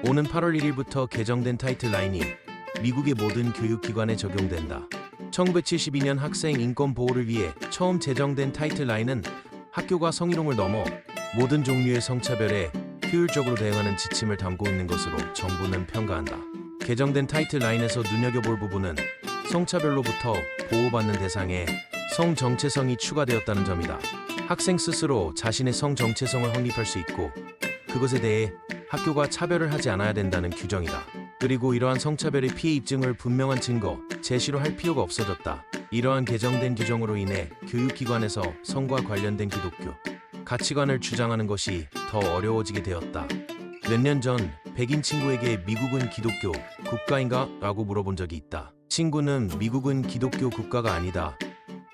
오는 8월 1일부터 개정된 타이틀라인이 미국의 모든 교육기관에 적용된다. 1972년 학생 인권 보호를 위해 처음 제정된 타이틀라인은 학교가 성희롱을 넘어 모든 종류의 성차별에 효율적으로 대응하는 지침을 담고 있는 것으로 정부는 평가한다. 개정된 타이틀라인에서 눈여겨볼 부분은 성차별로부터 보호받는 대상에 성정체성이 추가되었다는 점이다. 학생 스스로 자신의 성정체성을 확립할 수 있고 그것에 대해 학교가 차별을 하지 않아야 된다는 규정이다. 그리고 이러한 성차별의 피해 입증을 분명한 증거, 제시로 할 필요가 없어졌다. 이러한 개정된 규정으로 인해 교육기관에서 성과 관련된 기독교 가치관을 주장하는 것이 더 어려워지게 되었다. 몇 년 전 백인 친구에게 미국은 기독교 국가인가? 라고 물어본 적이 있다. 친구는 미국은 기독교 국가가 아니다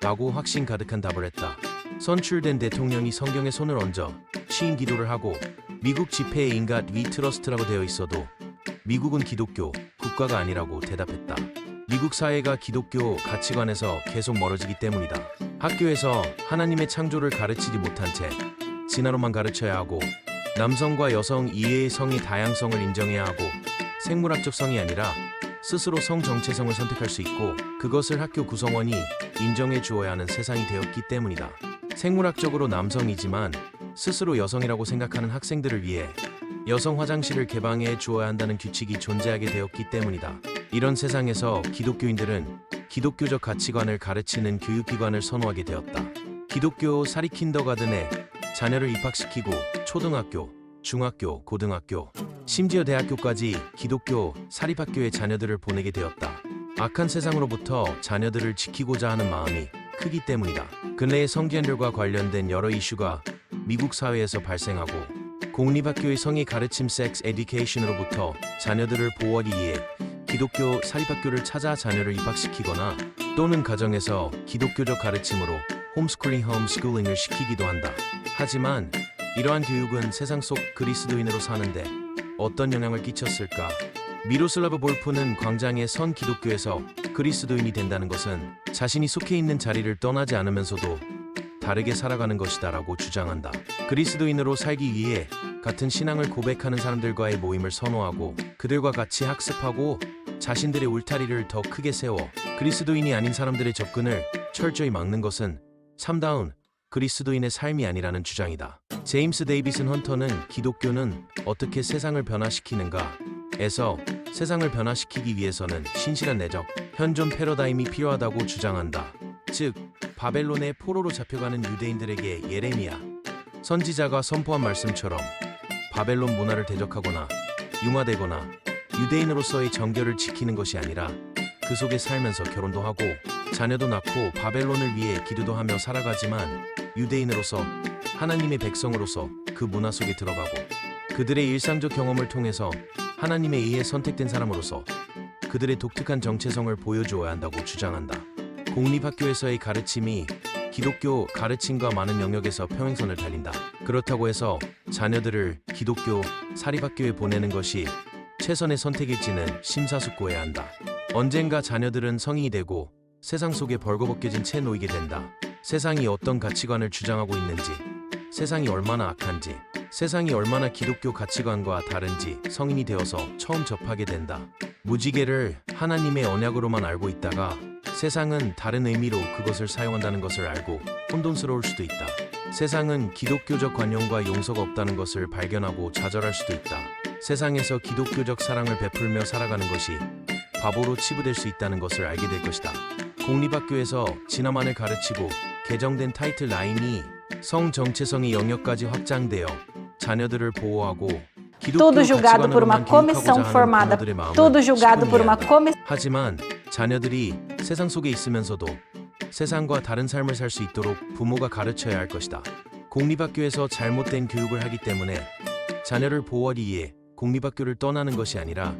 라고 확신 가득한 답을 했다. 선출된 대통령이 성경에 손을 얹어 시인 기도를 하고 미국 지폐에 인갓 위 트러스트라고 되어 있어도 미국은 기독교 국가가 아니라고 대답했다. 미국 사회가 기독교 가치관에서 계속 멀어지기 때문이다. 학교에서 하나님의 창조를 가르치지 못한 채 진화론만 가르쳐야 하고 남성과 여성 이해의 성의 다양성을 인정해야 하고 생물학적 성이 아니라 스스로 성 정체성을 선택할 수 있고 그것을 학교 구성원이 인정해 주어야 하는 세상이 되었기 때문이다. 생물학적으로 남성이지만 스스로 여성이라고 생각하는 학생들을 위해 여성 화장실을 개방해 주어야 한다는 규칙이 존재하게 되었기 때문이다. 이런 세상에서 기독교인들은 기독교적 가치관을 가르치는 교육기관을 선호하게 되었다. 기독교 사립킨더가든에 자녀를 입학시키고 초등학교, 중학교, 고등학교, 심지어 대학교까지 기독교 사립학교에 자녀들을 보내게 되었다. 악한 세상으로부터 자녀들을 지키고자 하는 마음이 크기 때문이다. 근래의 성지연들과 관련된 여러 이슈가 미국 사회에서 발생하고 공립학교의 성의 가르침 섹스 에듀케이션으로부터 자녀들을 보호하기 위해 기독교 사립학교를 찾아 자녀를 입학시키거나 또는 가정에서 기독교적 가르침으로 홈스쿨링을 시키기도 한다. 하지만 이러한 교육은 세상 속 그리스도인으로 사는데 어떤 영향을 끼쳤을까? 미로슬라브 볼프는 광장의 선 기독교에서 그리스도인이 된다는 것은 자신이 속해 있는 자리를 떠나지 않으면서도 다르게 살아가는 것이다 라고 주장한다. 그리스도인으로 살기 위해 같은 신앙을 고백하는 사람들과의 모임을 선호하고 그들과 같이 학습하고 자신들의 울타리를 더 크게 세워 그리스도인이 아닌 사람들의 접근을 철저히 막는 것은 참다운 그리스도인의 삶이 아니라는 주장이다. 제임스 데이비슨 헌터는 기독교는 어떻게 세상을 변화시키는가 에서 세상을 변화시키기 위해서는 신실한 내적, 현존 패러다임이 필요하다고 주장한다. 즉, 바벨론의 포로로 잡혀가는 유대인들에게 예레미야 선지자가 선포한 말씀처럼 바벨론 문화를 대적하거나 융화되거나 유대인으로서의 정결을 지키는 것이 아니라 그 속에 살면서 결혼도 하고 자녀도 낳고 바벨론을 위해 기도도 하며 살아가지만 유대인으로서 하나님의 백성으로서 그 문화 속에 들어가고 그들의 일상적 경험을 통해서 하나님에 의해 선택된 사람으로서 그들의 독특한 정체성을 보여주어야 한다고 주장한다. 공립학교에서의 가르침이 기독교 가르침과 많은 영역에서 평행선을 달린다. 그렇다고 해서 자녀들을 기독교 사립학교에 보내는 것이 최선의 선택일지는 심사숙고해야 한다. 언젠가 자녀들은 성인이 되고 세상 속에 벌거벗겨진 채 놓이게 된다. 세상이 어떤 가치관을 주장하고 있는지, 세상이 얼마나 악한지, 세상이 얼마나 기독교 가치관과 다른지 성인이 되어서 처음 접하게 된다. 무지개를 하나님의 언약으로만 알고 있다가 세상은 다른 의미로 그것을 사용한다는 것을 알고 혼돈스러울 수도 있다. 세상은 기독교적 관용과 용서가 없다는 것을 발견하고 좌절할 수도 있다. 세상에서 기독교적 사랑을 베풀며 살아가는 것이 바보로 치부될 수 있다는 것을 알게 될 것이다. 공립학교에서 진화만을 가르치고 개정된 타이틀라인이 성 정체성의 영역까지 확장되어 자녀들을 보호하고 Tudo julgado por uma comissão formada. Tudo julgado por uma comissão. 하지만 자녀들이 세상 속에 있으면서도 세상과 다른 삶을 살 수 있도록 부모가 가르쳐야 할 것이다. 공립학교에서 잘못된 교육을 하기 때문에 자녀를 보호하기 위해 공립학교를 떠나는 것이 아니라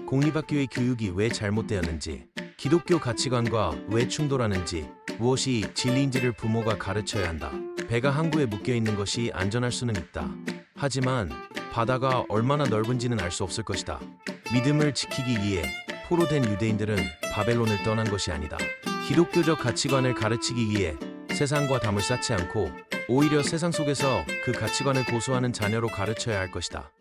공립학교의 교육이 왜 잘못되었는지, 기독교 가치관과 왜 충돌하는지, 무엇이 진리인지를 부모가 가르쳐야 한다. 배가 항구에 묶여있는 것이 안전할 수는 있다. 하지만 바다가 얼마나 넓은지는 알 수 없을 것이다. 믿음을 지키기 위해 포로된 유대인들은 바벨론을 떠난 것이 아니다. 기독교적 가치관을 가르치기 위해 세상과 담을 쌓지 않고 오히려 세상 속에서 그 가치관을 고수하는 자녀로 가르쳐야 할 것이다.